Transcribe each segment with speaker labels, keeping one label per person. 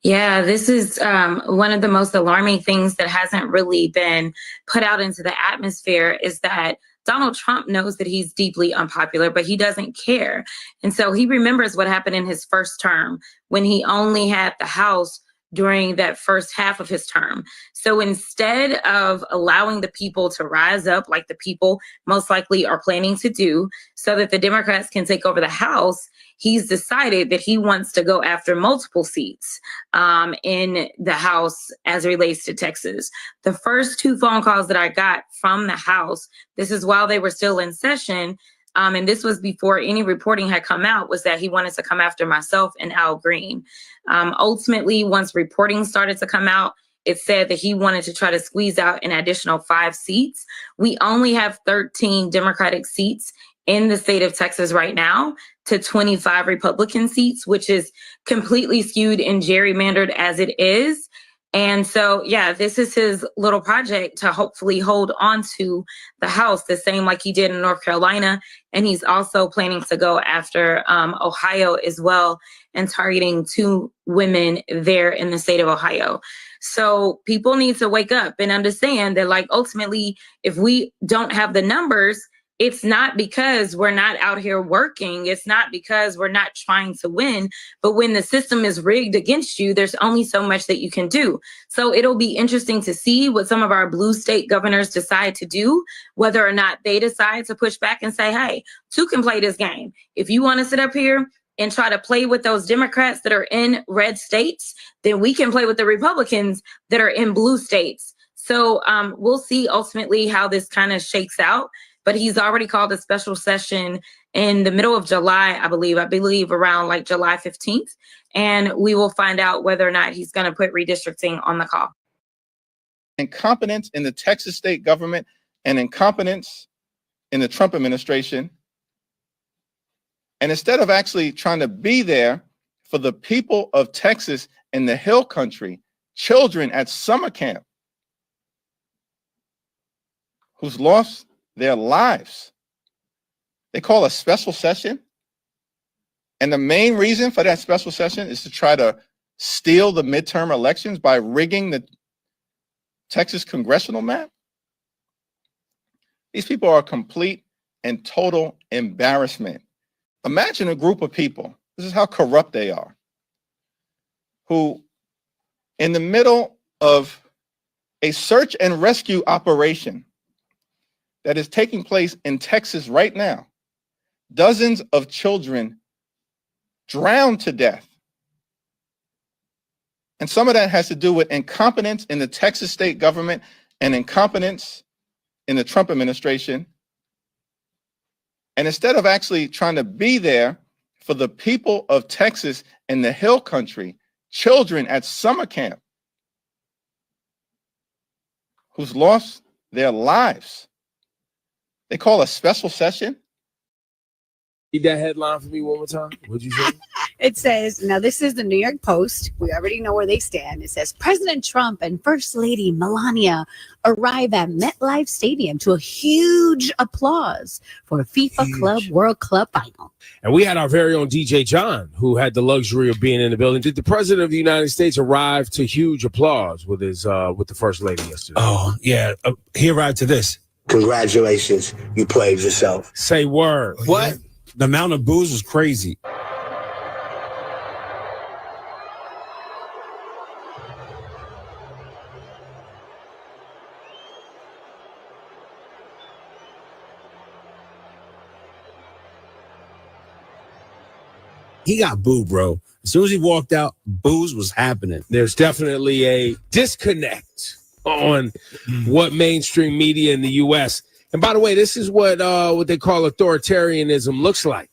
Speaker 1: Yeah, this is one of the most alarming things that hasn't really been put out into the atmosphere is that Donald Trump knows that he's deeply unpopular, but he doesn't care. And so he remembers what happened in his first term when he only had the House during that first half of his term. So instead of allowing the people to rise up like the people most likely are planning to do so that the Democrats can take over the House, he's decided that he wants to go after multiple seats in the House as it relates to Texas. The first two phone calls that I got from the House, this is while they were still in session, and this was before any reporting had come out, was that he wanted to come after myself and Al Green. Ultimately, once reporting started to come out, it said that he wanted to try to squeeze out an additional 5 seats. We only have 13 Democratic seats in the state of Texas right now to 25 Republican seats, which is completely skewed and gerrymandered as it is. And so, yeah, this is his little project to hopefully hold on to the House, the same like he did in North Carolina. And he's also planning to go after Ohio as well and targeting 2 women there in the state of Ohio. So people need to wake up and understand that, like, ultimately, if we don't have the numbers, it's not because we're not out here working. It's not because we're not trying to win. But when the system is rigged against you, there's only so much that you can do. So it'll be interesting to see what some of our blue state governors decide to do, whether or not they decide to push back and say, hey, 2 can play this game. If you want to sit up here and try to play with those Democrats that are in red states, then we can play with the Republicans that are in blue states. So we'll see ultimately how this kind of shakes out. But he's already called a special session in the middle of July, I believe around like July 15th. And we will find out whether or not he's going to put redistricting on the call.
Speaker 2: Incompetence in the Texas state government and incompetence in the Trump administration. And instead of actually trying to be there for the people of Texas in the Hill Country, children at summer camp who's lost their lives, they call a special session. And the main reason for that special session is to try to steal the midterm elections by rigging the Texas congressional map. These people are a complete and total embarrassment. Imagine a group of people, this is how corrupt they are, who in the middle of a search and rescue operation that is taking place in Texas right now, dozens of children drowned to death. And some of that has to do with incompetence in the Texas state government and incompetence in the Trump administration. And instead of actually trying to be there for the people of Texas in the Hill Country, children at summer camp who's lost their lives, they call a special session.
Speaker 3: Read that headline for me one more time. What'd you say?
Speaker 4: It says, now this is the New York Post. We already know where they stand. It says, President Trump and First Lady Melania arrive at MetLife Stadium to a huge applause for a FIFA Club World Club final.
Speaker 3: And we had our very own DJ John, who had the luxury of being in the building. Did the President of the United States arrive to huge applause with his with the First Lady yesterday?
Speaker 5: Oh, yeah. He arrived to this.
Speaker 6: Congratulations, you played yourself.
Speaker 3: Say word.
Speaker 5: Oh, what? Yeah. The amount of booze was crazy. He got booed, bro. As soon as he walked out, booze was happening.
Speaker 3: There's definitely a disconnect on what mainstream media in the U.S. And by the way, this is what they call authoritarianism looks like,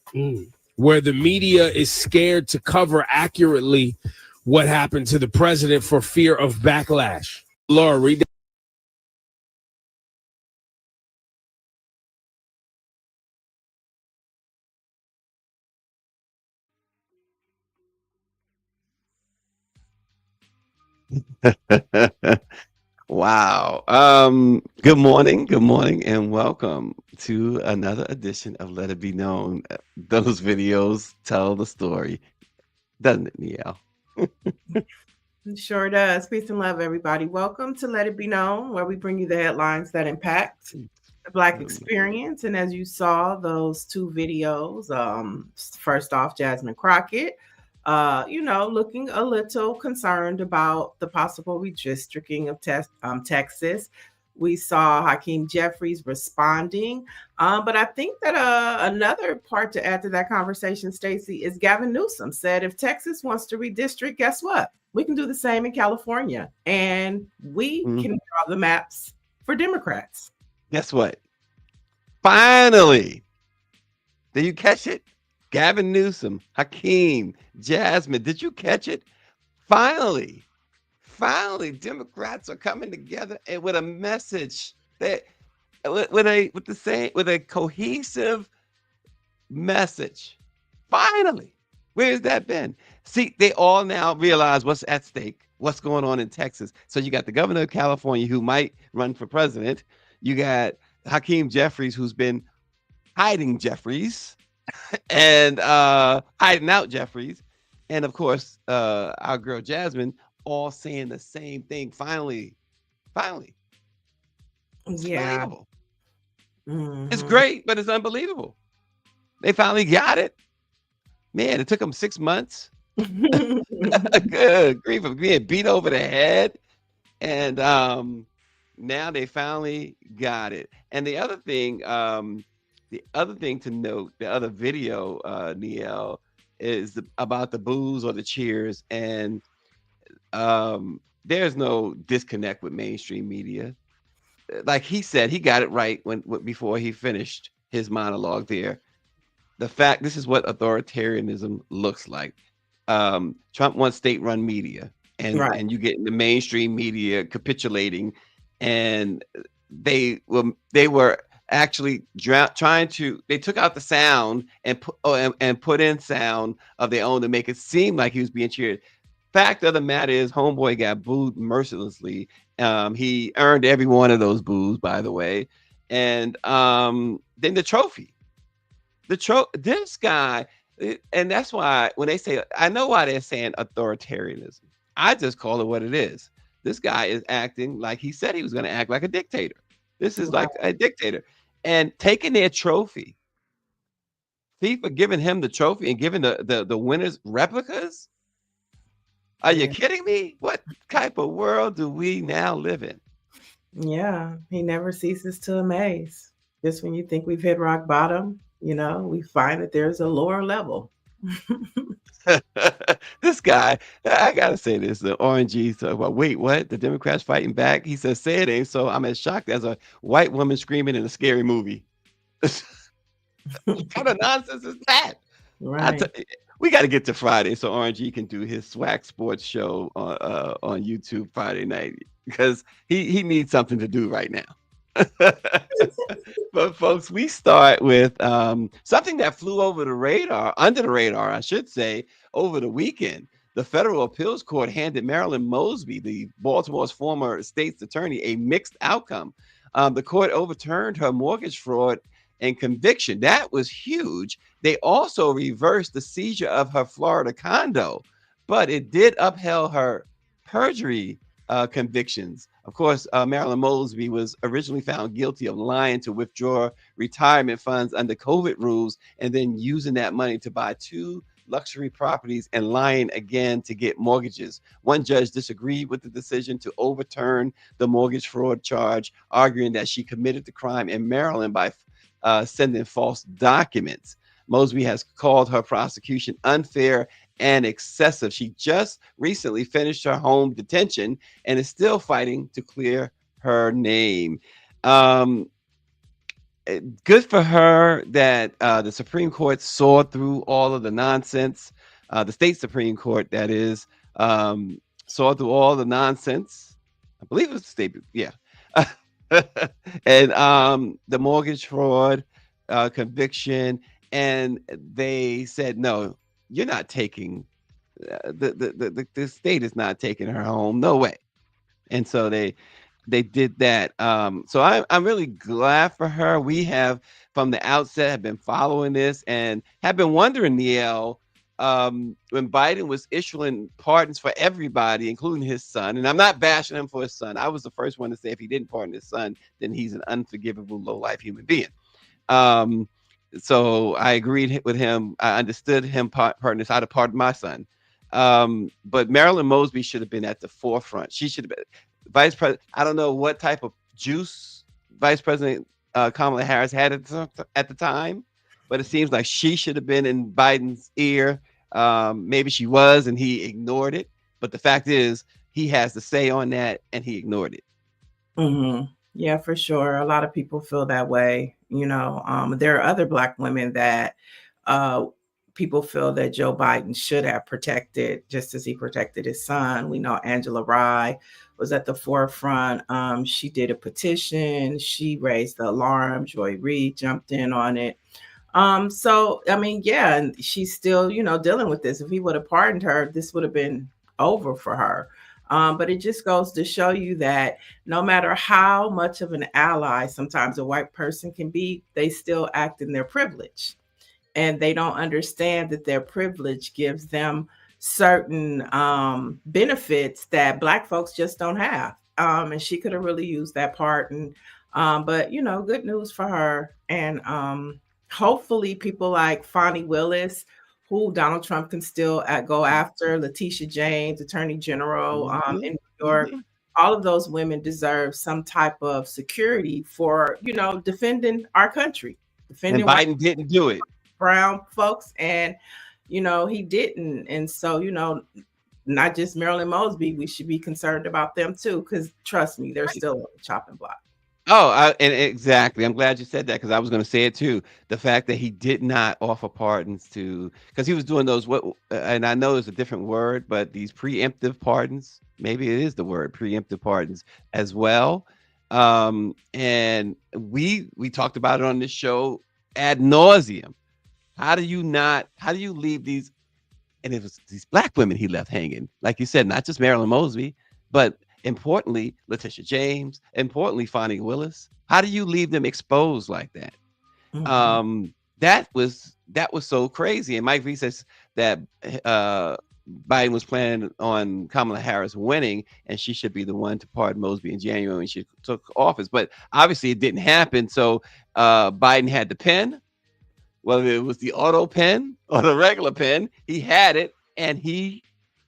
Speaker 3: where the media is scared to cover accurately what happened to the president for fear of backlash. Laura, read that.
Speaker 7: Wow. Good morning, and welcome to another edition of Let It Be Known. Those videos tell the story, doesn't it, Niele?
Speaker 8: It sure does. Peace and love, everybody. Welcome to Let It Be Known, where we bring you the headlines that impact the Black experience. And as you saw, those two videos, first off, Jasmine Crockett, looking a little concerned about the possible redistricting of Texas. We saw Hakeem Jeffries responding. But I think that another part to add to that conversation, Stacy, is Gavin Newsom said if Texas wants to redistrict, guess what? We can do the same in California, and we can draw the maps for Democrats.
Speaker 7: Guess what? Finally, did you catch it? Gavin Newsom, Hakeem, Jasmine, did you catch it? Finally, Democrats are coming together and with a message that with a cohesive message. Finally, where has that been? See, they all now realize what's at stake, what's going on in Texas. So you got the governor of California who might run for president. You got Hakeem Jeffries, who's been hiding Jeffries and hiding out Jeffries. And of course, our girl Jasmine, all saying the same thing. Finally. It's unbelievable. It's great, but it's unbelievable. They finally got it. Man, it took them 6 months. Good grief of being beat over the head. And now they finally got it. And the other thing to note, the other video, Niele, is about the boos or the cheers. And there's no disconnect with mainstream media. Like he said, he got it right before he finished his monologue there. This is what authoritarianism looks like. Trump wants state-run media, and you get the mainstream media capitulating, and they were actually they took out the sound and put in sound of their own to make it seem like he was being cheered. Fact of the matter is, homeboy got booed mercilessly. He earned every one of those boos, by the way. And then the trophy. This guy, and that's why when they say, I know why they're saying authoritarianism. I just call it what it is. This guy is acting like he said he was going to act like a dictator. This is like a dictator. And taking their trophy, FIFA giving him the trophy and giving the winners replicas. Are you kidding me? What type of world do we now live in?
Speaker 8: Yeah, he never ceases to amaze. Just when you think we've hit rock bottom, we find that there's a lower level.
Speaker 7: This guy, I gotta say this, the RNG talk about, wait, what? The Democrats fighting back? He says, say it ain't so. I'm as shocked as a white woman screaming in a scary movie. What kind of nonsense is that?
Speaker 8: Right.
Speaker 7: We got to get to Friday so RNG can do his swag sports show on YouTube Friday night, because he needs something to do right now. But folks, we start with something that flew under the radar, I should say, over the weekend. The federal appeals court handed Marilyn Mosby, the Baltimore's former state's attorney, a mixed outcome. The court overturned her mortgage fraud and conviction. That was huge. They also reversed the seizure of her Florida condo, but it did upheld her perjury convictions. Of course, Marilyn Mosby was originally found guilty of lying to withdraw retirement funds under COVID rules and then using that money to buy 2 luxury properties and lying again to get mortgages. One judge disagreed with the decision to overturn the mortgage fraud charge, arguing that she committed the crime in Maryland by sending false documents. Mosby has called her prosecution unfair and excessive. She just recently finished her home detention and is still fighting to clear her name. Good for her that the Supreme Court saw through all of the nonsense. The state Supreme Court, that is, saw through all the nonsense. I believe it was the state, yeah. And the mortgage fraud conviction, and they said, no, you're not taking the state is not taking her home, no way. And so they did that. So I'm really glad for her. We have from the outset have been following this and have been wondering, Niele, when Biden was issuing pardons for everybody, including his son, and I'm not bashing him for his son. I was the first one to say if he didn't pardon his son, then he's an unforgivable, low-life human being. So I agreed with him. I understood him pardoning how to pardon my son. But Marilyn Mosby should have been at the forefront. She should have been vice president. I don't know what type of juice Vice President Kamala Harris had at the time, but it seems like she should have been in Biden's ear. Maybe she was, and he ignored it. But the fact is, he has the say on that, and he ignored it.
Speaker 8: Mm-hmm. Yeah, for sure. A lot of people feel that way. You know, there are other Black women that people feel that Joe Biden should have protected, just as he protected his son. We know Angela Rye was at the forefront. She did a petition. She raised the alarm. Joy Reid jumped in on it. So, I mean, yeah, and she's still, you know, dealing with this. If he would have pardoned her, this would have been over for her. But it just goes to show you that no matter how much of an ally sometimes a white person can be, they still act in their privilege. And they don't understand that their privilege gives them certain benefits that Black folks just don't have. And she could have really used that pardon. But, you know, good news for her. And hopefully people like Fani Willis, who Donald Trump can still go after, Letitia James, Attorney General in New York. All of those women deserve some type of security for, you know, defending our country. Defending
Speaker 7: And Biden didn't do it.
Speaker 8: Brown folks, and, you know, he didn't. And so, you know, not just Marilyn Mosby, we should be concerned about them too, because trust me, they're still on the chopping block.
Speaker 7: Oh, and exactly. I'm glad you said that, because I was going to say it too. The fact that he did not offer pardons because he was doing those, and I know it's a different word, but these preemptive pardons, maybe it is the word preemptive pardons as well. And we talked about it on this show ad nauseum. How do you leave these? And it was these Black women he left hanging, like you said, not just Marilyn Mosby, but importantly, Letitia James, importantly, Fani Willis. How do you leave them exposed like that? Mm-hmm. That was so crazy. And Mike V says that Biden was planning on Kamala Harris winning, and she should be the one to pardon Mosby in January when she took office. But obviously it didn't happen. So Biden had the pen, whether it was the auto pen or the regular pen, he had it, and he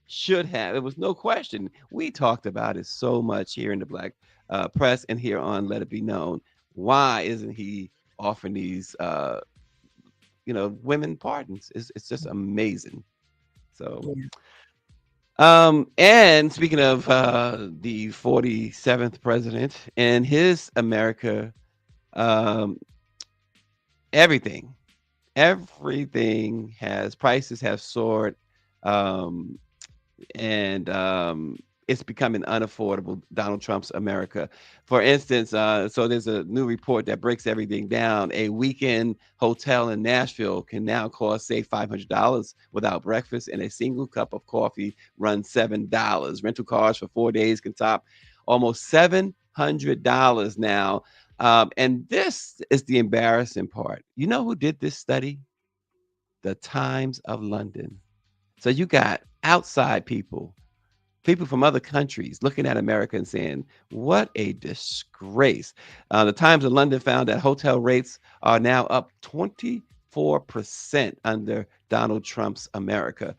Speaker 7: should have. There was no question. We talked about it so much here in the Black Press and here on Let It Be Known. Why isn't he offering these, women pardons? It's just amazing. So, and speaking of the 47th president and his America, everything prices have soared. And it's becoming unaffordable, Donald Trump's America. For instance, so there's a new report that breaks everything down. A weekend hotel in Nashville can now cost, say, $500 without breakfast, and a single cup of coffee runs $7. Rental cars for 4 days can top almost $700 now. And this is the embarrassing part. You know who did this study? The Times of London. So you got outside people from other countries looking at America and saying, what a disgrace. The Times of London found that hotel rates are now up 24% under Donald Trump's America,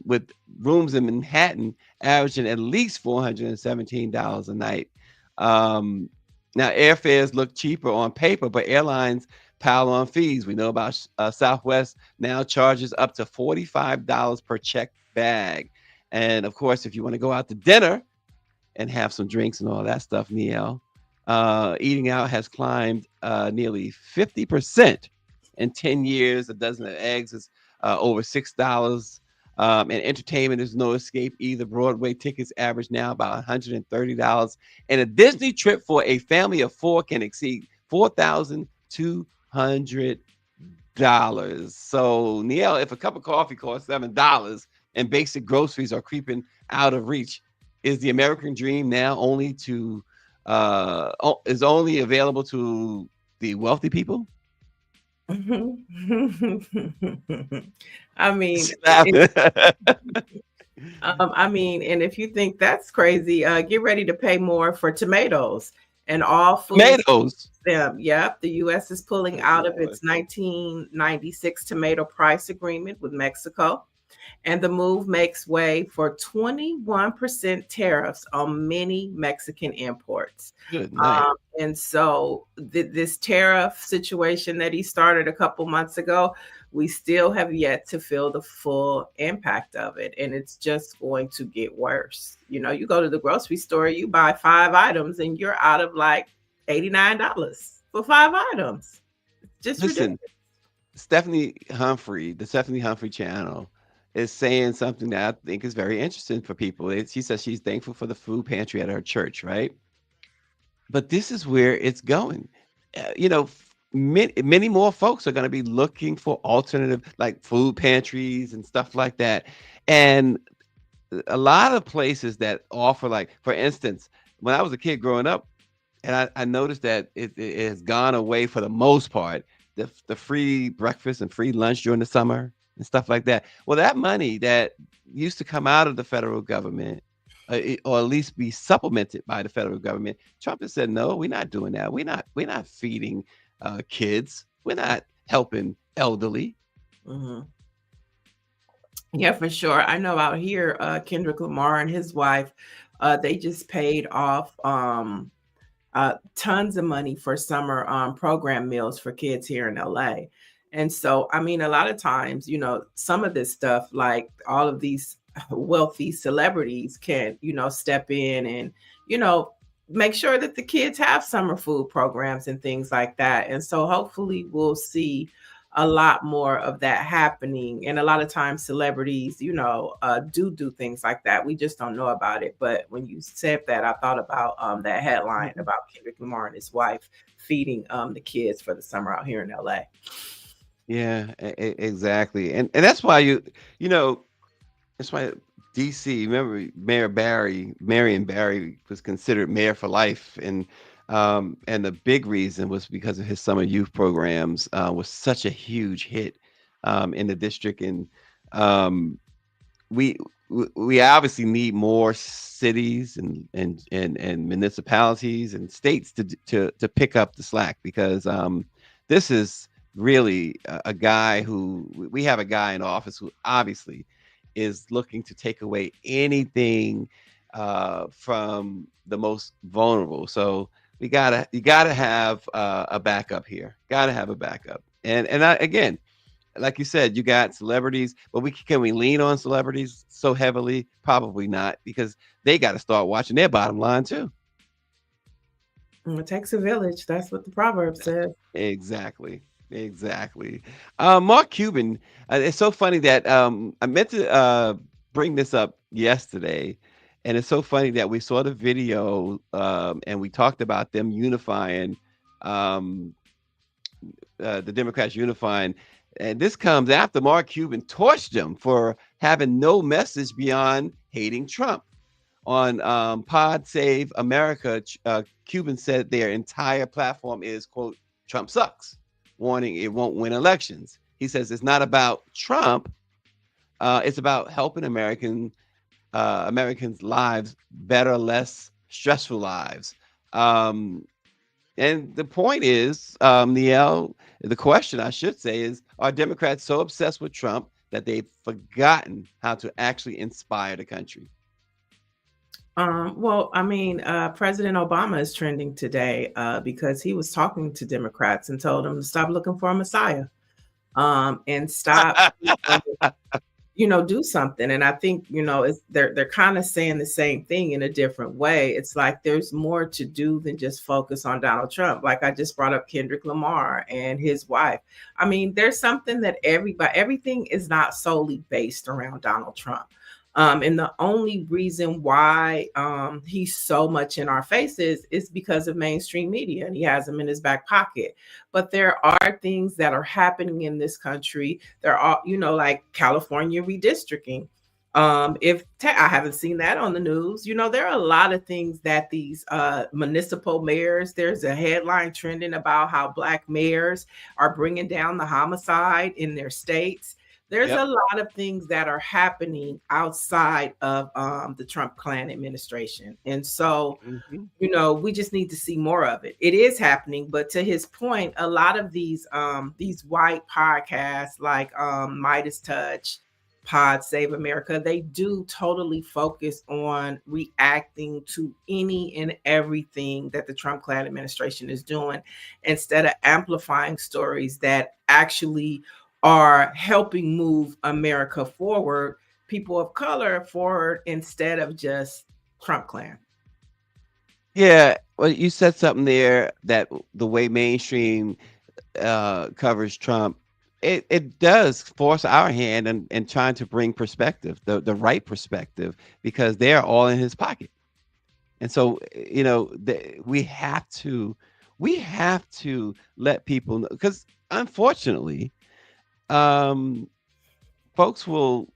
Speaker 7: with rooms in Manhattan averaging at least $417 a night. Now, airfares look cheaper on paper, but airlines pile on fees. We know about Southwest now charges up to $45 per checked bag. And of course, if you want to go out to dinner and have some drinks and all that stuff, Niele, eating out has climbed nearly 50% in 10 years. A dozen of eggs is over $6. And entertainment is no escape either. Broadway tickets average now about $130. And a Disney trip for a family of four can exceed $4,200. So, Niele, if a cup of coffee costs $7 and basic groceries are creeping out of reach, is the American dream now only available to the wealthy people?
Speaker 8: I mean, I mean, and if you think that's crazy, get ready to pay more for tomatoes and all foods.
Speaker 7: Tomatoes.
Speaker 8: Yep, the U.S. is pulling
Speaker 7: Good
Speaker 8: out of
Speaker 7: Lord.
Speaker 8: its 1996 tomato price agreement with Mexico. And the move makes way for 21% tariffs on many Mexican imports.
Speaker 7: Good night.
Speaker 8: And so this tariff situation that he started a couple months ago, we still have yet to feel the full impact of it. And it's just going to get worse. You know, you go to the grocery store, you buy 5 items and you're out of like $89 for 5 items. Just
Speaker 7: Listen,
Speaker 8: ridiculous.
Speaker 7: Stephanie Humphrey, the Stephanie Humphrey channel, is saying something that I think is very interesting for people. She says she's thankful for the food pantry at her church, right? But this is where it's going. You know, many more folks are going to be looking for alternative, like food pantries and stuff like that. And a lot of places that offer, like, for instance, when I was a kid growing up, and I noticed that it has gone away for the most part, the free breakfast and free lunch during the summer and stuff like that. Well, that money that used to come out of the federal government, or at least be supplemented by the federal government, Trump has said, no, we're not doing that. We're not feeding kids. We're not helping elderly.
Speaker 8: Mm-hmm. Yeah, for sure. I know out here, Kendrick Lamar and his wife, they just paid off tons of money for summer program meals for kids here in LA. And so, I mean, a lot of times, you know, some of this stuff, like all of these wealthy celebrities can, you know, step in and, you know, make sure that the kids have summer food programs and things like that. And so hopefully we'll see a lot more of that happening. And a lot of times celebrities, you know, do things like that. We just don't know about it. But when you said that, I thought about that headline about Kendrick Lamar and his wife feeding the kids for the summer out here in LA.
Speaker 7: Yeah, exactly. And that's why that's why DC, remember Marion Barry was considered mayor for life. And the big reason was because of his summer youth programs was such a huge hit in the district. And we obviously need more cities and municipalities and states to pick up the slack, because this is really a guy who, we have a guy in office who obviously is looking to take away anything from the most vulnerable. So you gotta have a backup here. Gotta have a backup. And again, like you said, you got celebrities, but can we lean on celebrities so heavily? Probably not, because they got to start watching their bottom line too.
Speaker 8: It takes a village. That's what the proverb says.
Speaker 7: Exactly. Mark Cuban, it's so funny that I meant to bring this up yesterday, and it's so funny that we saw the video and we talked about them unifying, the Democrats unifying, and this comes after Mark Cuban torched them for having no message beyond hating Trump. On Pod Save America, Cuban said their entire platform is, quote, Trump sucks, warning it won't win elections. He says it's not about Trump. It's about helping Americans' lives better, less stressful lives. And the point is, Niele, the question I should say is, are Democrats so obsessed with Trump that they've forgotten how to actually inspire the country?
Speaker 8: Well, I mean, President Obama is trending today because he was talking to Democrats and told them to stop looking for a Messiah and stop, do something. And I think, they're kind of saying the same thing in a different way. It's like there's more to do than just focus on Donald Trump. Like I just brought up Kendrick Lamar and his wife. I mean, there's something that everything is not solely based around Donald Trump. And the only reason why he's so much in our faces is because of mainstream media, and he has them in his back pocket. But there are things that are happening in this country. There are, like California redistricting. I haven't seen that on the news. There are a lot of things that these municipal mayors, there's a headline trending about how Black mayors are bringing down the homicide in their states. There's
Speaker 7: Yep.
Speaker 8: a lot of things that are happening outside of the Trump clan administration. And so, we just need to see more of it. It is happening, but to his point, a lot of these white podcasts like Midas Touch, Pod Save America, they do totally focus on reacting to any and everything that the Trump clan administration is doing instead of amplifying stories that actually are helping move America forward, people of color forward, instead of just Trump clan.
Speaker 7: Yeah, well, you said something there that the way mainstream covers Trump, it does force our hand in trying to bring perspective, the right perspective, because they're all in his pocket. And so, we have to let people know, because unfortunately, folks will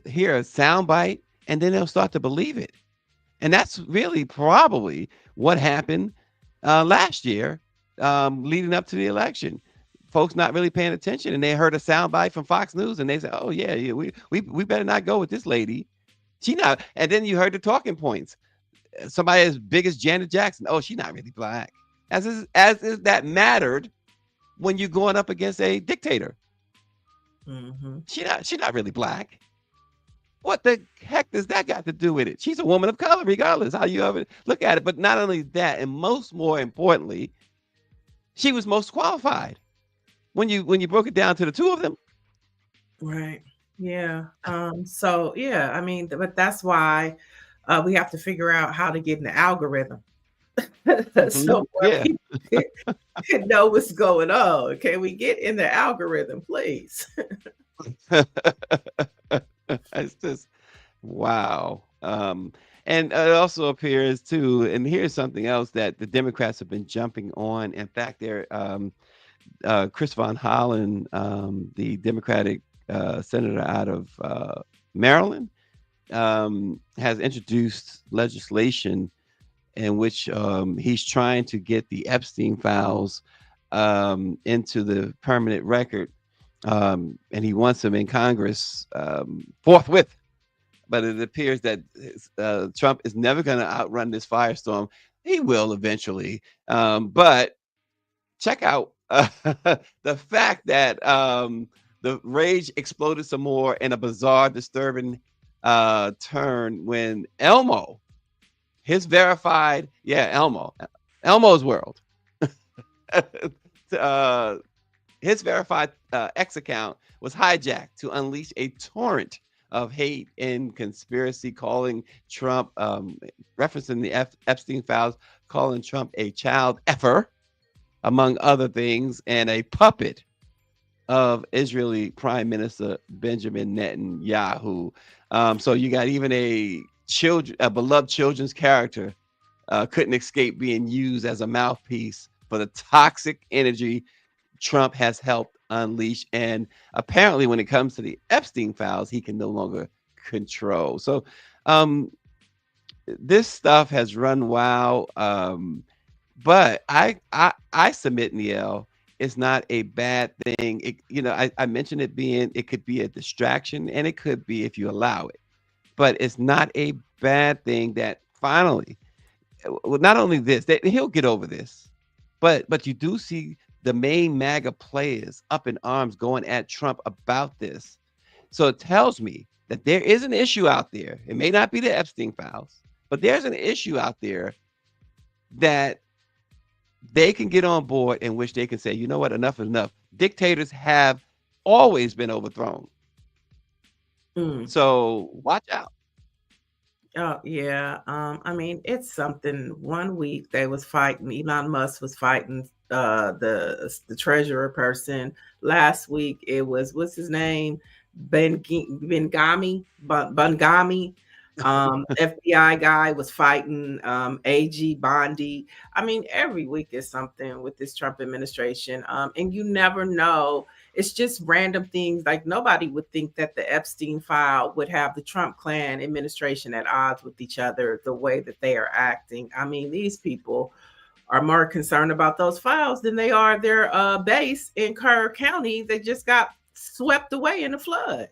Speaker 7: hear a soundbite and then they'll start to believe it. And that's really probably what happened last year, leading up to the election. Folks not really paying attention, and they heard a soundbite from Fox News, and they said, "Oh yeah, we better not go with this lady. She not." And then you heard the talking points. Somebody as big as Janet Jackson. Oh, she's not really Black. As is that mattered when you're going up against a dictator. She's not really Black. What the heck does that got to do with it? She's a woman of color, regardless how you ever look at it. But not only that, and more importantly, she was most qualified. When you broke it down to the two of them.
Speaker 8: Right. Yeah. So yeah, I mean, but that's why we have to figure out how to get in the algorithm. So people can know what's going on. Can we get in the algorithm, please?
Speaker 7: It's just wow. And it also appears too, and here's something else that the Democrats have been jumping on. In fact, they're Chris Von Hollen, the Democratic senator out of Maryland, has introduced legislation in which he's trying to get the Epstein files into the permanent record, and he wants them in Congress forthwith. But it appears that Trump is never going to outrun this firestorm. He will eventually, but check out the fact that the rage exploded some more in a bizarre, disturbing turn when Elmo's World, his verified X account was hijacked to unleash a torrent of hate and conspiracy, calling Trump, referencing the Epstein files, calling Trump a child effer, among other things, and a puppet of Israeli Prime Minister Benjamin Netanyahu. So you got even a beloved children's character couldn't escape being used as a mouthpiece for the toxic energy Trump has helped unleash. And apparently when it comes to the Epstein files, he can no longer control. So this stuff has run wild. But I submit, Niele, it's not a bad thing. I mentioned it could be a distraction, and it could be if you allow it. But it's not a bad thing that finally, well, not only this, that he'll get over this, but you do see the main MAGA players up in arms going at Trump about this. So it tells me that there is an issue out there. It may not be the Epstein files, but there's an issue out there that they can get on board, in which they can say, you know what, enough is enough. Dictators have always been overthrown. So watch out.
Speaker 8: Oh yeah. I mean, it's something. 1 week they was fighting. Elon Musk was fighting the treasurer person. Last week it was, what's his name? Bungami. FBI guy was fighting AG Bondi. I mean, every week is something with this Trump administration. And you never know it's just random things. Like nobody would think that the Epstein file would have the Trump clan administration at odds with each other the way that they are acting. I mean, these people are more concerned about those files than they are their base in Kerr County that just got swept away in a flood.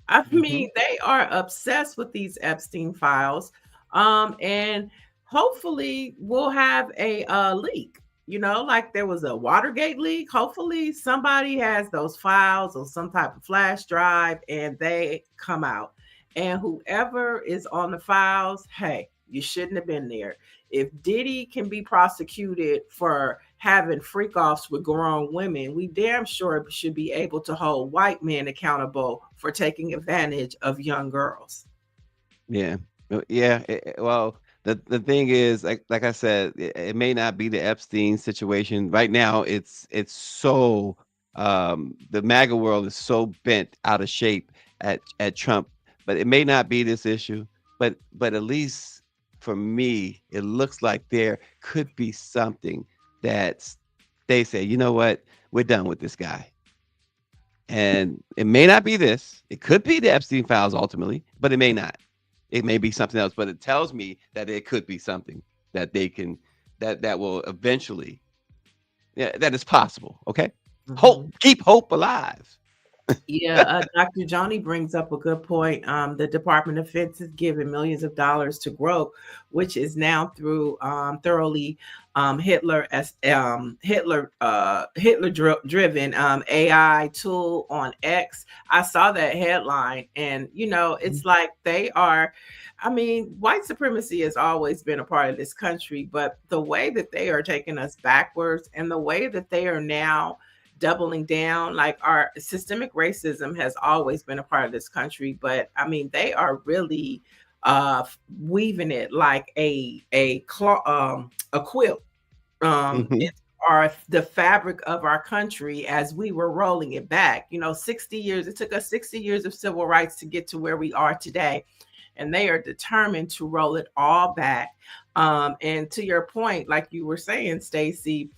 Speaker 8: I mean, they are obsessed with these Epstein files. And hopefully we'll have a leak, you know, like there was a Watergate leak. Hopefully somebody has those files on some type of flash drive and they come out. And whoever is on the files, hey, you shouldn't have been there. If Diddy can be prosecuted for having freak offs with grown women, we damn sure should be able to hold white men accountable for taking advantage of young girls.
Speaker 7: Yeah. Well, the thing is, like I said, it may not be the Epstein situation right now. It's so the MAGA world is so bent out of shape at Trump, but it may not be this issue. But at least for me, it looks like there could be something that they say, you know what, we're done with this guy. And it may not be this. It could be the Epstein files ultimately, but it may not. It may be something else, but it tells me that it could be something that they can, that will eventually, that is possible. Okay. Hope, keep hope alive.
Speaker 8: Yeah, Dr. Johnny brings up a good point. The Department of Defense is giving millions of dollars to Grok, which is now through thoroughly Hitler-driven AI tool on X. I saw that headline, and you know, it's like they are. I mean, white supremacy has always been a part of this country, but the way that they are taking us backwards, and the way that they are now doubling down, like our systemic racism has always been a part of this country, but I mean they are really weaving it like a quilt are the fabric of our country as we were rolling it back. You know, 60 years, it took us 60 years of civil rights to get to where we are today, and they are determined to roll it all back. And to your point, like you were saying, Stacy,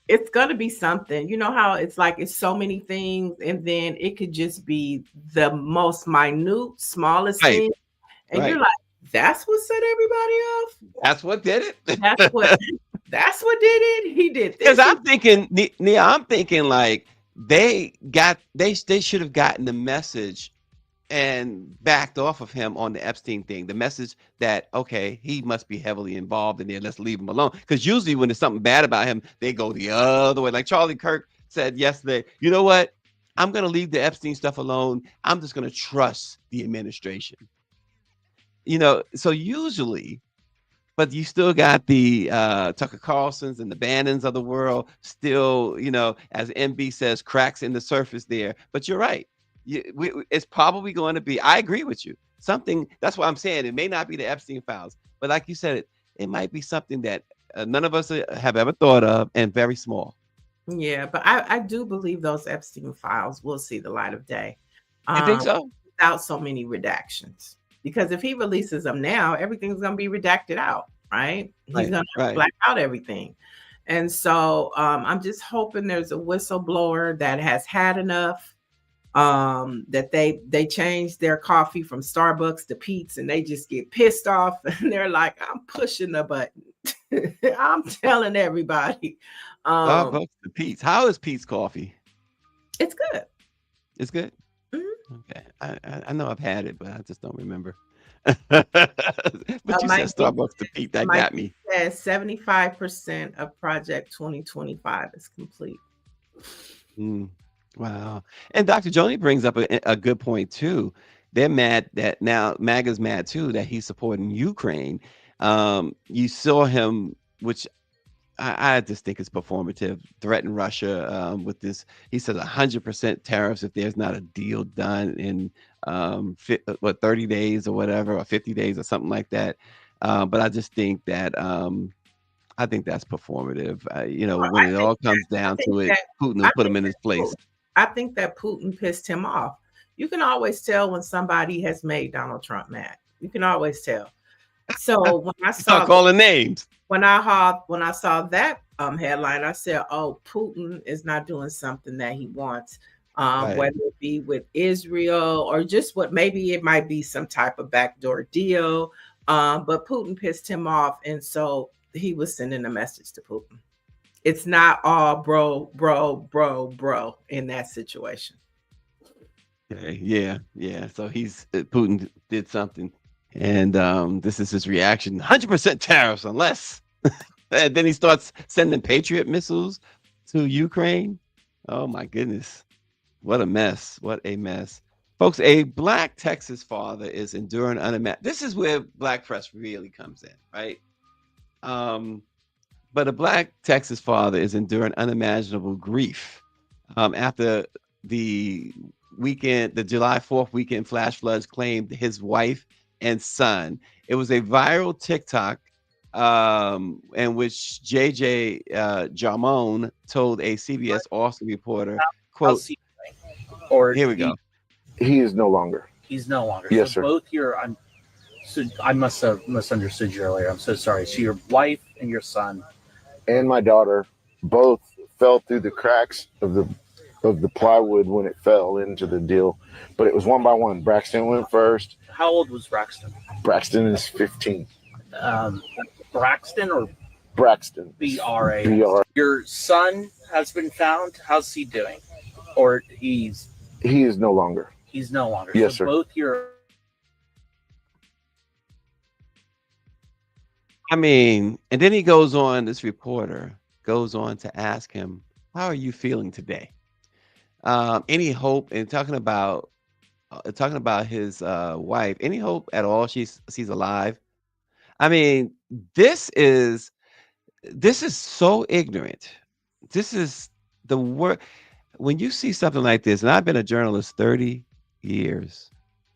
Speaker 8: it's going to be something. You know how it's like it's so many things, and then it could just be the most minute, smallest thing. And you're like, that's what set everybody off.
Speaker 7: That's what did it.
Speaker 8: That's what did it. He did this.
Speaker 7: Because I'm thinking, Nia, I'm thinking like they should have gotten the message and backed off of him on the Epstein thing. The message that, okay, he must be heavily involved in there. Let's leave him alone. Because usually when there's something bad about him, they go the other way. Like Charlie Kirk said yesterday, you know what? I'm going to leave the Epstein stuff alone. I'm just going to trust the administration. You know, so usually, but you still got the Tucker Carlsons and the Bannons of the world still, you know, as MB says, cracks in the surface there. But you're right. It's probably going to be, I agree with you, something. That's what I'm saying. It may not be the Epstein files, but like you said, it might be something that none of us have ever thought of, and very small.
Speaker 8: Yeah, but I do believe those Epstein files will see the light of day.
Speaker 7: I think so.
Speaker 8: Without so many redactions. Because if he releases them now, everything's going to be redacted out, right? He's going to black out everything. And so I'm just hoping there's a whistleblower that has had enough. That they changed their coffee from Starbucks to Pete's, and they just get pissed off, and they're like, I'm pushing the button. I'm telling everybody.
Speaker 7: Starbucks to Pete's. How is Pete's coffee?
Speaker 8: It's good.
Speaker 7: It's good.
Speaker 8: Mm-hmm.
Speaker 7: Okay, I know I've had it, but I just don't remember. But you said Starbucks to Pete. That got me.
Speaker 8: Says 75% of Project 2025 is complete.
Speaker 7: Wow. And Dr. Joni brings up a good point too. They're mad that now MAGA's mad too that he's supporting Ukraine. You saw him, which I just think is performative, threaten Russia with this. He says 100% tariffs if there's not a deal done in 30 days or whatever, or 50 days or something like that. But I just think that I think that's performative. You know, when it all comes down to it, Putin will put him in his place.
Speaker 8: I think that Putin pissed him off. You can always tell when somebody has made Donald Trump mad. You can always tell. So when I saw
Speaker 7: calling names,
Speaker 8: when I saw that headline, I said, "Oh, Putin is not doing something that he wants."
Speaker 7: Right.
Speaker 8: whether it be with Israel or just what maybe it might be some type of backdoor deal. But Putin pissed him off, and so he was sending a message to Putin. It's not all bro in that situation.
Speaker 7: Okay. Yeah. So Putin did something, and this is his reaction: 100% tariffs, unless. And then he starts sending Patriot missiles to Ukraine. Oh my goodness. What a mess. What a mess. Folks, a Black Texas father is enduring unimaginable. This is where Black press really comes in, right? But a Black Texas father is enduring unimaginable grief after the July 4th weekend flash floods claimed his wife and son. It was a viral TikTok in which JJ Jamon told a CBS Austin reporter, quote,
Speaker 9: or
Speaker 7: here we go.
Speaker 10: He is no longer.
Speaker 9: He's no longer.
Speaker 10: Yes,
Speaker 9: so
Speaker 10: sir.
Speaker 9: Both so I must have misunderstood you earlier. I'm so sorry. So your wife and your son
Speaker 10: and my daughter both fell through the cracks of the plywood when it fell into the deal, but it was one by one. Braxton went first.
Speaker 9: How old was Braxton?
Speaker 10: Braxton is 15.
Speaker 9: Braxton or
Speaker 10: Braxton?
Speaker 9: BRA.
Speaker 10: BR.
Speaker 9: Your son has been found. How's he doing? Or
Speaker 10: he is no longer.
Speaker 9: He's no longer.
Speaker 10: Yes,
Speaker 9: so
Speaker 10: sir.
Speaker 9: Both your.
Speaker 7: I mean, and then he goes on. This reporter goes on to ask him, "How are you feeling today? Any hope?" And talking about his wife. Any hope at all? She's alive. I mean, this is so ignorant. This is the word. When you see something like this, and I've been a journalist 30 years,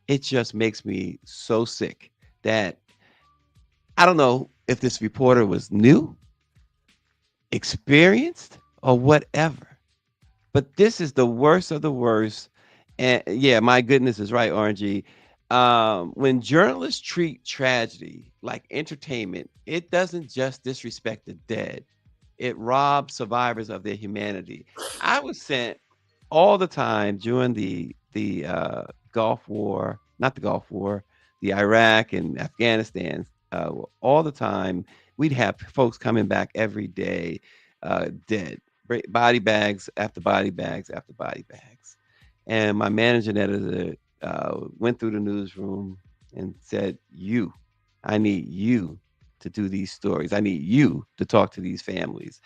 Speaker 7: it just makes me so sick that I don't know if this reporter was new, experienced, or whatever. But this is the worst of the worst. And yeah, my goodness is right, RNG. When journalists treat tragedy like entertainment, it doesn't just disrespect the dead. It robs survivors of their humanity. I was sent all the time during the Gulf War, not the Gulf War, the Iraq and Afghanistan. All the time, we'd have folks coming back every day, dead, body bags after body bags after body bags. And my managing editor went through the newsroom and said, I need you to do these stories. I need you to talk to these families.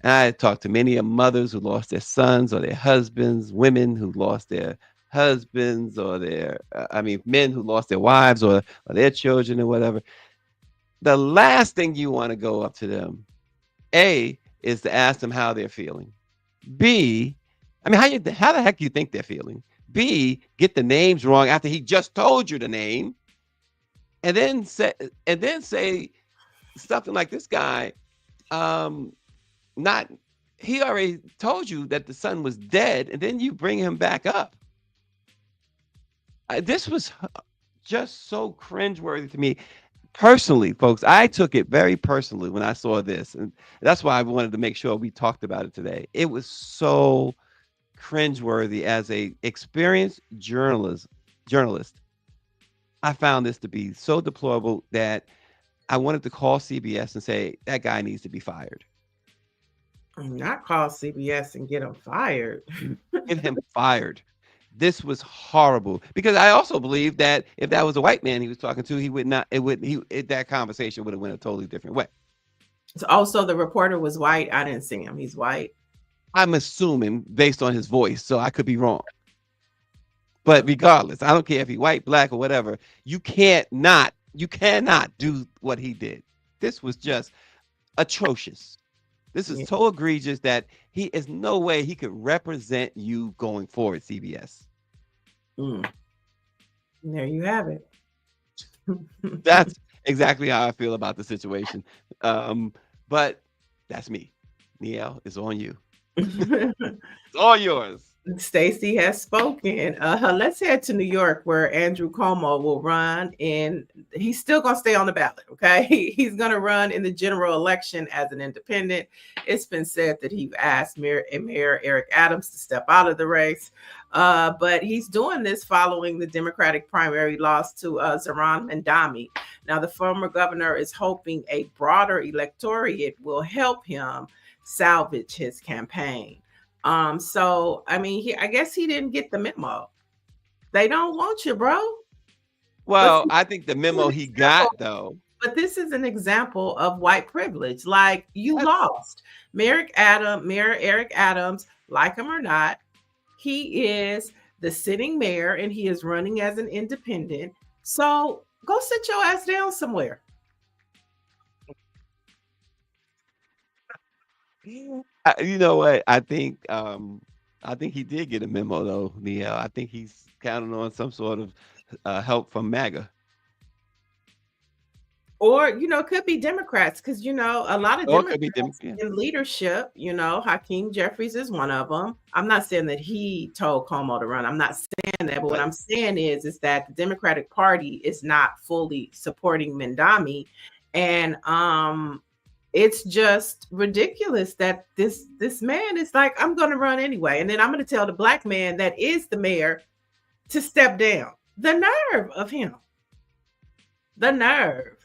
Speaker 7: And I talked to many mothers who lost their sons or their husbands, women who lost their husbands or men who lost their wives or their children or whatever. The last thing you want to go up to them, A, is to ask them how they're feeling. B, how the heck do you think they're feeling? B, get the names wrong after he just told you the name. And then say something like, this guy, he already told you that the son was dead, and then you bring him back up. This was just so cringeworthy to me. Personally, folks, I took it very personally when I saw this, and that's why I wanted to make sure we talked about it today. It was so cringeworthy. As a experienced journalist, I found this to be so deplorable that I wanted to call CBS and say, that guy needs to be fired.
Speaker 8: Not call CBS and get him fired.
Speaker 7: Get him fired. This was horrible, because I also believe that if that was a white man he was talking to, that conversation would have went a totally different way.
Speaker 8: So also the reporter was white. I didn't see him. He's white. I'm
Speaker 7: assuming based on his voice, so I could be wrong. But regardless, I don't care if he's white, black, or whatever. You cannot do what he did. This was just atrocious. This is so egregious that he is no way he could represent you going forward, CBS.
Speaker 8: There you have it.
Speaker 7: That's exactly how I feel about the situation. But that's me. Niele, it's on you. It's all yours.
Speaker 8: Stacy has spoken. Let's head to New York, where Andrew Cuomo will run, and he's still going to stay on the ballot. Okay, he's going to run in the general election as an independent. It's been said that he asked Mayor Eric Adams to step out of the race. But he's doing this following the Democratic primary loss to Zohran Mandami. Now, the former governor is hoping a broader electorate will help him salvage his campaign. So, I mean, I guess he didn't get the memo. They don't want you, bro.
Speaker 7: Well, I think the memo he got, though.
Speaker 8: But this is an example of white privilege. Like, you lost. Mayor Eric Adams, like him or not, he is the sitting mayor and he is running as an independent. So go sit your ass down somewhere.
Speaker 7: You know what? I think he did get a memo, though, Niele. I think he's counting on some sort of help from MAGA.
Speaker 8: Or, it could be Democrats, because, a lot of Democrats in leadership, Hakeem Jeffries is one of them. I'm not saying that he told Cuomo to run. I'm not saying that. But what I'm saying is that the Democratic Party is not fully supporting Mandami. And it's just ridiculous that this man is like, I'm going to run anyway. And then I'm going to tell the black man that is the mayor to step down. The nerve of him. The nerve.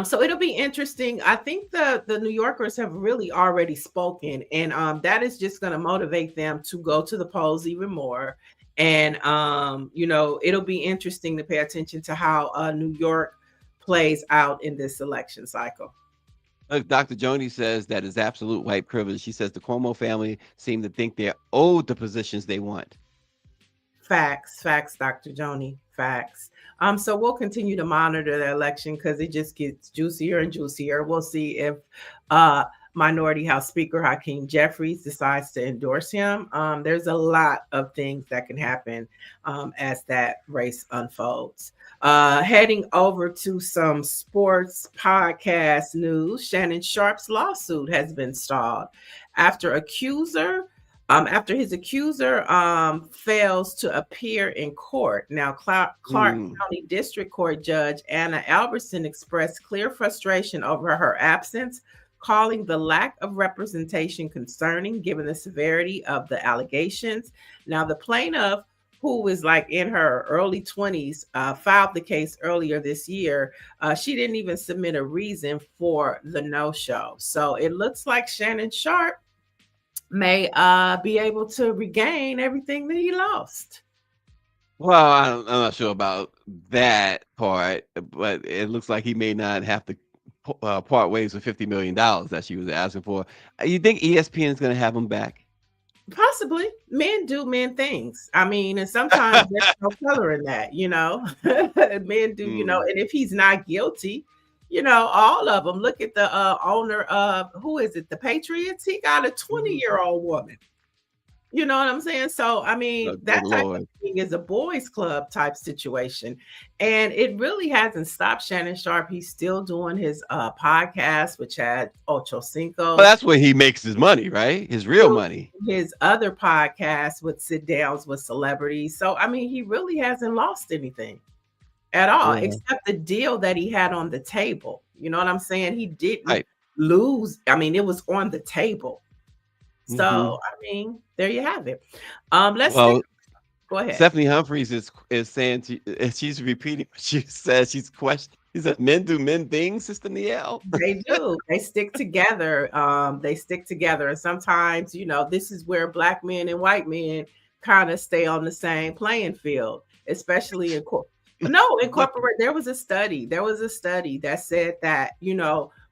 Speaker 8: So it'll be interesting. I think the New Yorkers have really already spoken, and that is just going to motivate them to go to the polls even more. And it'll be interesting to pay attention to how New York plays out in this election cycle.
Speaker 7: Dr. Joni says that is absolute white privilege. She says the Cuomo family seem to think they're owed the positions they want.
Speaker 8: Facts, Dr. Joni, facts. So we'll continue to monitor the election because it just gets juicier and juicier. We'll see if Minority House Speaker Hakeem Jeffries decides to endorse him. There's a lot of things that can happen as that race unfolds. Heading over to some sports podcast news, Shannon Sharpe's lawsuit has been stalled after his accuser fails to appear in court. Now, Clark County District Court Judge Anna Albertson expressed clear frustration over her absence, calling the lack of representation concerning given the severity of the allegations. Now, the plaintiff, who is like in her early 20s, filed the case earlier this year. She didn't even submit a reason for the no-show. So it looks like Shannon Sharpe may be able to regain everything that he lost.
Speaker 7: Well, I'm not sure about that part, but it looks like he may not have to part ways with $50 million that she was asking for. You think ESPN is going to have him back?
Speaker 8: Possibly. Men do men things. I mean, and sometimes there's no color in that, Men do, and if he's not guilty, all of them. Look at the owner of, who is it? The Patriots. He got a 20-year-old woman. You know what I'm saying? So, I mean, that type of thing is a boys club type situation. And it really hasn't stopped Shannon Sharpe. He's still doing his podcast, which had Ocho Cinco.
Speaker 7: Well, that's where he makes his money, right? His real money.
Speaker 8: His other podcast with sit downs with celebrities. So, I mean, he really hasn't lost anything at all, except the deal that he had on the table. You know what I'm saying? He didn't lose. I mean, it was on the table. So, I mean, there you have it. Go ahead.
Speaker 7: Stephanie Humphreys is saying, she's repeating what she says. She's questioning. She said, men do men things, Sister Niele.
Speaker 8: They do. They stick together. And sometimes, this is where black men and white men kind of stay on the same playing field, especially in corporate. There was a study that said that,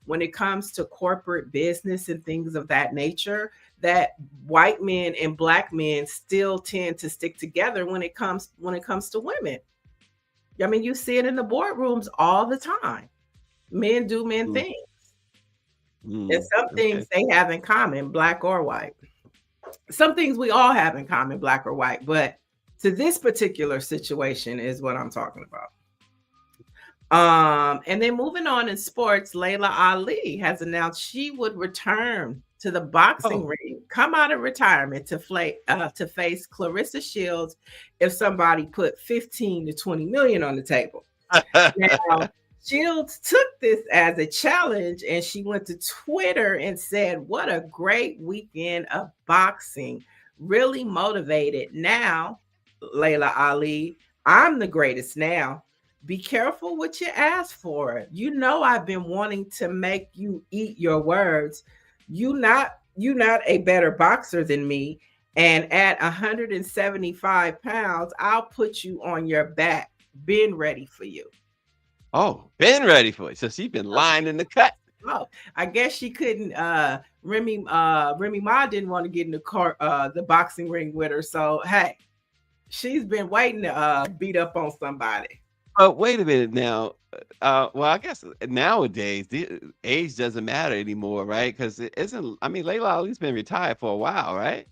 Speaker 8: when it comes to corporate business and things of that nature, that white men and black men still tend to stick together when it comes to women. I mean, you see it in the boardrooms all the time. Men do men things. And some things they have in common, black or white. Some things we all have in common, black or white, but to this particular situation is what I'm talking about. And then moving on in sports, Layla Ali has announced she would return to the boxing ring, come out of retirement to face Clarissa Shields if somebody put 15 to 20 million on the table. Now, Shields took this as a challenge and she went to Twitter and said, "What a great weekend of boxing. really motivated. Now, Layla Ali, I'm the greatest now. Be careful what you ask for. You know I've been wanting to make you eat your words. You not a better boxer than me. And at 175 pounds, I'll put you on your back. Been ready for you.
Speaker 7: Oh, been ready for it. So she's been lying in the cut.
Speaker 8: Oh, I guess she couldn't. Remy Ma didn't want to get in the boxing ring with her. So hey, she's been waiting to beat up on somebody.
Speaker 7: Oh, wait a minute now. Well, I guess nowadays the age doesn't matter anymore, right? Because it isn't. I mean, Layla Ali's been retired for a while, right?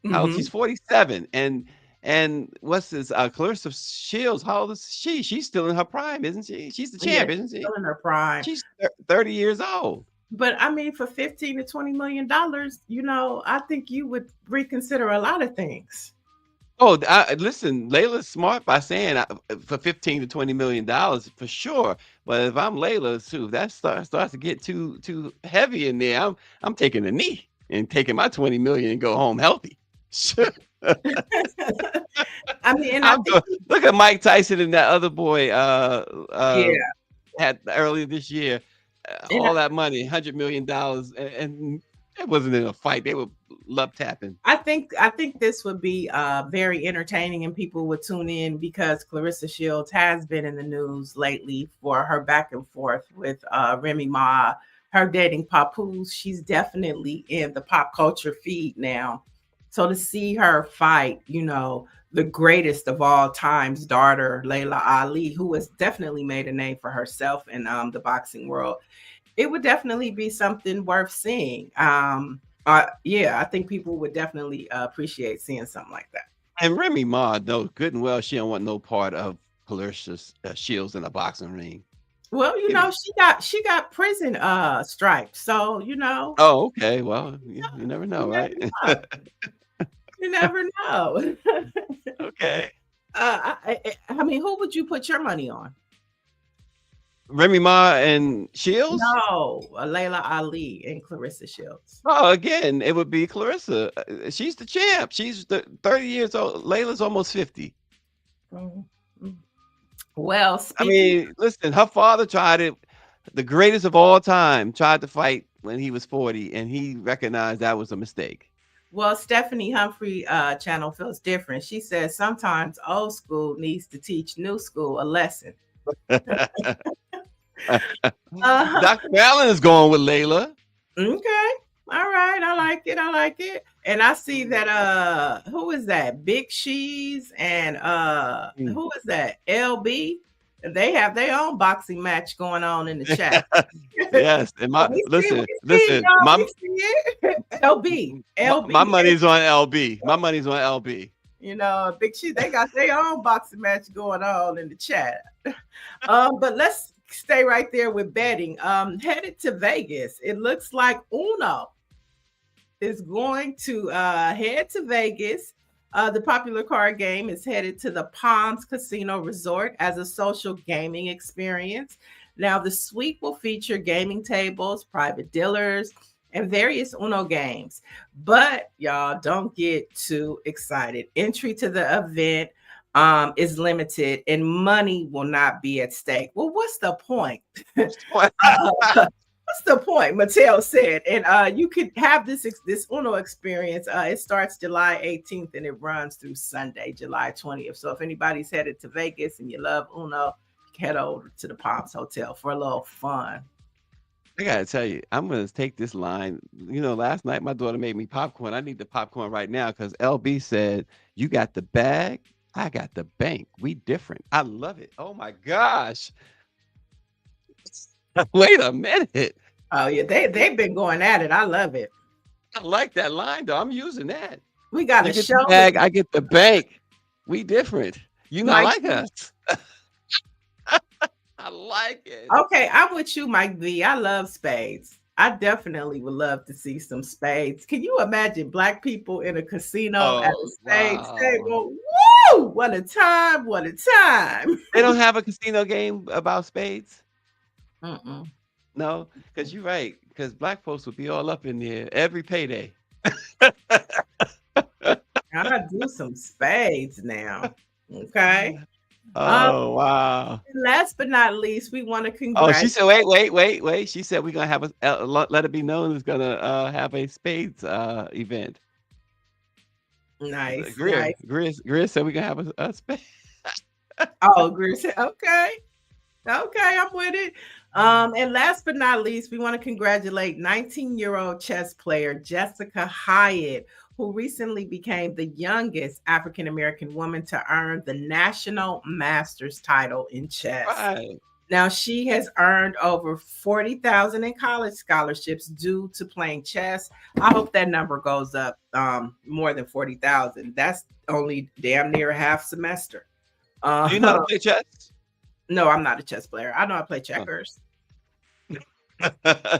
Speaker 7: How old?
Speaker 8: Mhm.
Speaker 7: She's 47, and what's this? Clarissa Shields. How old is she? She's still in her prime, isn't she? She's the
Speaker 8: Yeah,
Speaker 7: champ, isn't
Speaker 8: she's
Speaker 7: she?
Speaker 8: still in her prime.
Speaker 7: She's 30 years old.
Speaker 8: But I mean, for $15 to $20 million, I think you would reconsider a lot of things.
Speaker 7: Oh, listen, Layla's smart by saying for $15 to $20 million for sure. But if I'm Layla, too, that starts to get too heavy in there. I'm taking a knee and taking my 20 million and go home healthy.
Speaker 8: I mean, and
Speaker 7: Look at Mike Tyson and that other boy
Speaker 8: yeah,
Speaker 7: had earlier this year.
Speaker 8: and
Speaker 7: All that money, $100 million, and it wasn't in a fight. They were love tapping.
Speaker 8: I think this would be very entertaining and people would tune in because Clarissa Shields has been in the news lately for her back and forth with Remy Ma, her dating Papoose. She's definitely in the pop culture feed now. So to see her fight, the greatest of all time's daughter, Layla Ali, who has definitely made a name for herself in the boxing world, it would definitely be something worth seeing. Yeah, I think people would definitely appreciate seeing something like that.
Speaker 7: And Remy Ma, though, good and well, she don't want no part of Clarissa Shields in a boxing ring.
Speaker 8: Well, she got prison stripes, so
Speaker 7: Oh, okay. Well, you never know, right?
Speaker 8: You never know.
Speaker 7: Okay.
Speaker 8: I mean, who would you put your money on?
Speaker 7: Remy Ma and Shields?
Speaker 8: No, Layla Ali and Clarissa Shields.
Speaker 7: Oh, again, it would be Clarissa. She's the champ. She's 30 years old. Layla's almost 50.
Speaker 8: Mm-hmm. Well,
Speaker 7: I mean, listen, her father tried it. The greatest of all time tried to fight when he was 40, and he recognized that was a mistake.
Speaker 8: Well, Stephanie Humphrey channel feels different. She says sometimes old school needs to teach new school a lesson.
Speaker 7: Dr. Allen is going with Layla.
Speaker 8: Okay. All right. I like it. And I see that who is that? Big She's and who is that? LB. They have their own boxing match going on in the chat.
Speaker 7: Yes. And listen.
Speaker 8: LB.
Speaker 7: My money's on LB. My money's on LB.
Speaker 8: Big She's, they got their own boxing match going on in the chat. But let's stay right there with betting. Headed to Vegas. It looks like Uno is going to head to Vegas. The popular card game is headed to the Palms Casino Resort as a social gaming experience. Now, the suite will feature gaming tables, private dealers, and various Uno games. But y'all don't get too excited. Entry to the event is limited and money will not be at stake. Well, what's the point? What's the point? Mattel said, and you could have this Uno experience. It starts July 18th and it runs through Sunday, July 20th. So if anybody's headed to Vegas and you love Uno, head over to the Palms Hotel for a little fun.
Speaker 7: I gotta tell you, I'm gonna take this line. Last night my daughter made me popcorn. I need the popcorn right now because LB said, "You got the bag, I got the bank. We different." I love it. Oh my gosh. Wait a minute.
Speaker 8: Oh yeah, they've been going at it. I love it.
Speaker 7: I like that line though. I'm using that.
Speaker 8: We got
Speaker 7: You
Speaker 8: a
Speaker 7: get
Speaker 8: show.
Speaker 7: the bag, I get the bank. We different. You not
Speaker 8: Mike-
Speaker 7: like us. I like it.
Speaker 8: Okay, I'm with you, Mike V. I love spades. I definitely would love to see some spades. Can you imagine Black people in a casino at a spades table? Woo! What a time! What a time!
Speaker 7: They don't have a casino game about spades?
Speaker 8: Mm-mm.
Speaker 7: No, because you're right. Because Black folks would be all up in there every payday.
Speaker 8: I do some spades now. Okay. Um,
Speaker 7: Oh wow.
Speaker 8: last but not least, we want to
Speaker 7: Oh, she
Speaker 8: congratulate.
Speaker 7: said, wait. She said we're gonna have let it be known is gonna have a spades event.
Speaker 8: Nice,
Speaker 7: Greer,
Speaker 8: nice.
Speaker 7: Greer said we're gonna have a spade.
Speaker 8: Oh, Bruce. Okay. Okay, I'm with it. And last but not least, we want to congratulate 19-year-old chess player Jessica Hyatt, who recently became the youngest African American woman to earn the National Masters title in chess.
Speaker 7: Right.
Speaker 8: Now, she has earned over 40,000 in college scholarships due to playing chess. I hope that number goes up more than 40,000. That's only damn near a half semester.
Speaker 7: Do you know how to play chess?
Speaker 8: No, I'm not a chess player. I know how to play
Speaker 7: Oh.
Speaker 8: checkers.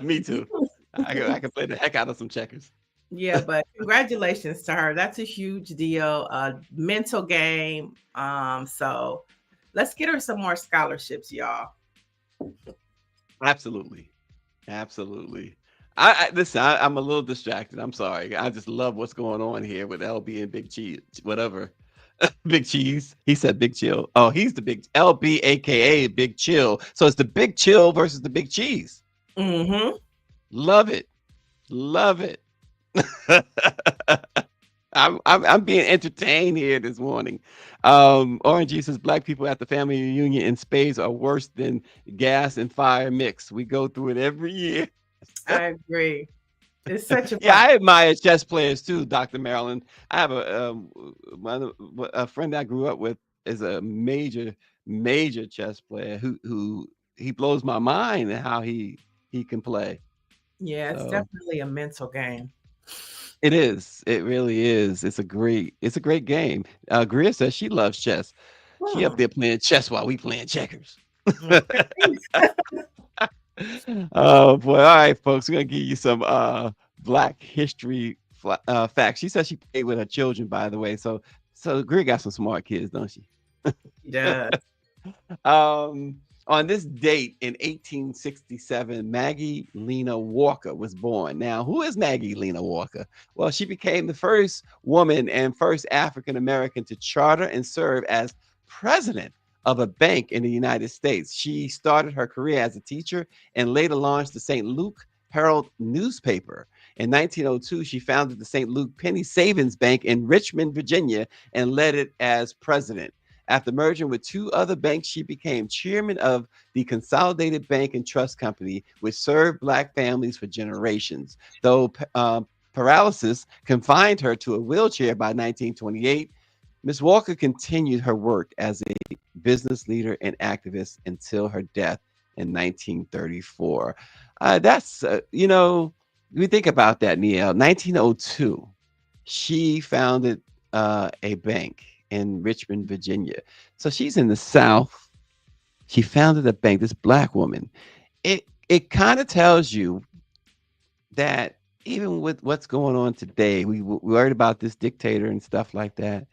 Speaker 7: Me too. I can play the heck out of some checkers.
Speaker 8: Yeah, but congratulations to her. That's a huge deal. Mental game. So let's get her some more scholarships, y'all.
Speaker 7: Absolutely. I listen. I'm a little distracted. I'm sorry. I just love what's going on here with LB and Big Cheese, whatever. Big Cheese. He said Big Chill. Oh, he's the Big LB, aka Big Chill. So it's the Big Chill versus the Big Cheese.
Speaker 8: Mm-hmm.
Speaker 7: Love it. I'm being entertained here this morning. Orange says black people at the family reunion in spades are worse than gas and fire mix. We go through it every year.
Speaker 8: I agree. It's such a
Speaker 7: Yeah, I admire chess players too, Dr. Marilyn. I have a friend I grew up with is a major chess player who he blows my mind at how he can play.
Speaker 8: Yeah, it's
Speaker 7: So
Speaker 8: definitely a mental game.
Speaker 7: it is. It really is. It's a great game. Greer says she loves chess. She up there playing chess while we playing checkers. Oh boy! All right, folks, we're gonna give you some Black history facts. She says she played with her children, by the way. So Greer got some smart kids, don't she?
Speaker 8: Yeah.
Speaker 7: On this date in 1867, Maggie Lena Walker was born. Now, who is Maggie Lena Walker? Well, she became the first woman and first African American to charter and serve as president of a bank in the United States. She started her career as a teacher and later launched the St. Luke Herald newspaper. In 1902, she founded the St. Luke Penny Savings Bank in Richmond, Virginia, and led it as president. After merging with two other banks, she became chairman of the Consolidated Bank and Trust Company, which served Black families for generations. Though paralysis confined her to a wheelchair by 1928, Ms. Walker continued her work as a business leader and activist until her death in 1934. We think about that, Niele. 1902, she founded a bank in Richmond, Virginia. So she's in the South. She founded a bank, this Black woman. It kind of tells you that even with what's going on today, we worried about this dictator and stuff like that.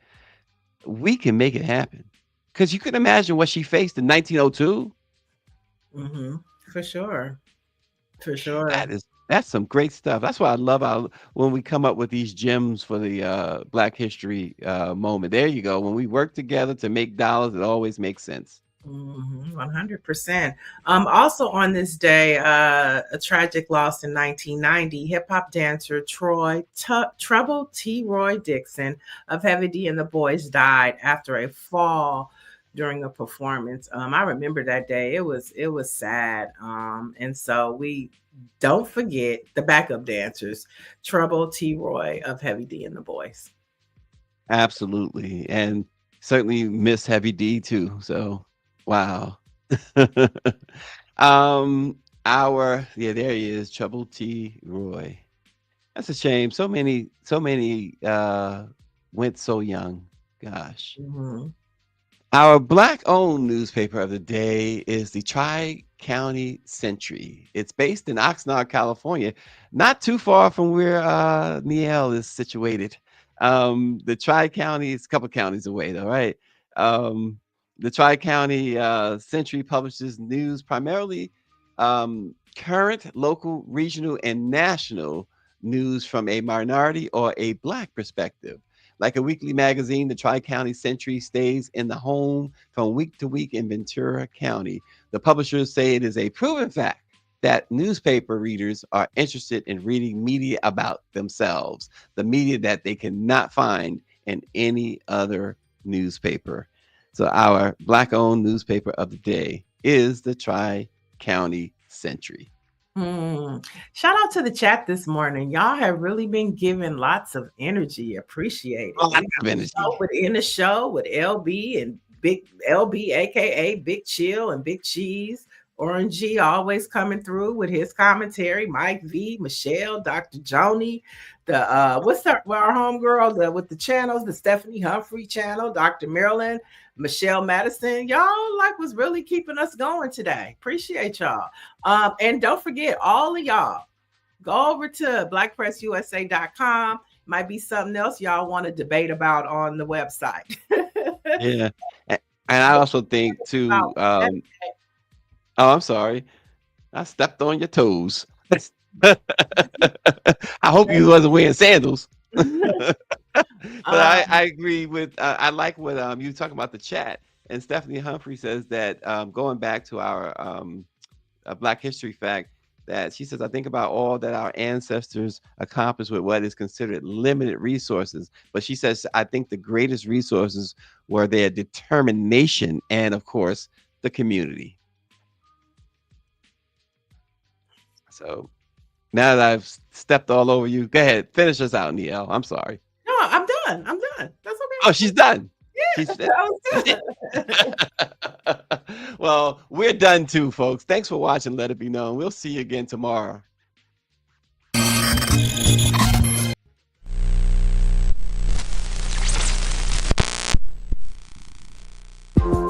Speaker 7: We can make it happen. Because you can imagine what she faced in 1902.
Speaker 8: Mm-hmm. For sure. For sure.
Speaker 7: That's some great stuff. That's why I love when we come up with these gems for the Black History moment. There you go. When we work together to make dollars, it always makes sense.
Speaker 8: 100%. Also on this day, a tragic loss in 1990, hip-hop dancer Trouble T. Roy Dixon of Heavy D and the Boys died after a fall during a performance. I remember that day. It was sad. And so we don't forget the backup dancers, Trouble T. Roy of Heavy D and the Boys.
Speaker 7: Absolutely. And certainly miss Heavy D too. So wow. There he is, Trouble T. Roy. That's a shame. So many went so young. Gosh.
Speaker 8: Mm-hmm.
Speaker 7: Our Black-owned newspaper of the day is the Tri-County Century. It's based in Oxnard, California, not too far from where Niele is situated. The Tri-County is a couple counties away, though, right? The Tri-County Century publishes news primarily current, local, regional, and national news from a minority or a Black perspective. Like a weekly magazine, the Tri-County Century stays in the home from week to week in Ventura County. The publishers say it is a proven fact that newspaper readers are interested in reading media about themselves, the media that they cannot find in any other newspaper. So our Black-owned newspaper of the day is the Tri-County Century.
Speaker 8: Shout out to the chat this morning. Y'all have really been giving lots of energy. Appreciate it.
Speaker 7: Lots of energy.
Speaker 8: Within the show with LB and Big LB, aka Big Chill and Big Cheese. Orange G always coming through with his commentary. Mike V, Michelle, Dr. Joni, the what's our homegirl with the channels, the Stephanie Humphrey channel, Dr. Marilyn, Michelle Madison. Y'all was really keeping us going today. Appreciate y'all. And don't forget, all of y'all, go over to BlackPressUSA.com. Might be something else y'all want to debate about on the website.
Speaker 7: Yeah. And I also think too, oh, I'm sorry. I stepped on your toes. I hope you wasn't wearing sandals. But I agree with, I like what you talking about the chat. And Stephanie Humphrey says that going back to our Black History fact, that she says, I think about all that our ancestors accomplished with what is considered limited resources. But she says, I think the greatest resources were their determination and, of course, the community. So now that I've stepped all over you, go ahead, finish us out, Niele. I'm sorry.
Speaker 8: No, I'm done. I'm done. That's okay.
Speaker 7: Oh, she's done.
Speaker 8: Yeah, that was done.
Speaker 7: Well, we're done too, folks. Thanks for watching. Let It Be Known. We'll see you again tomorrow.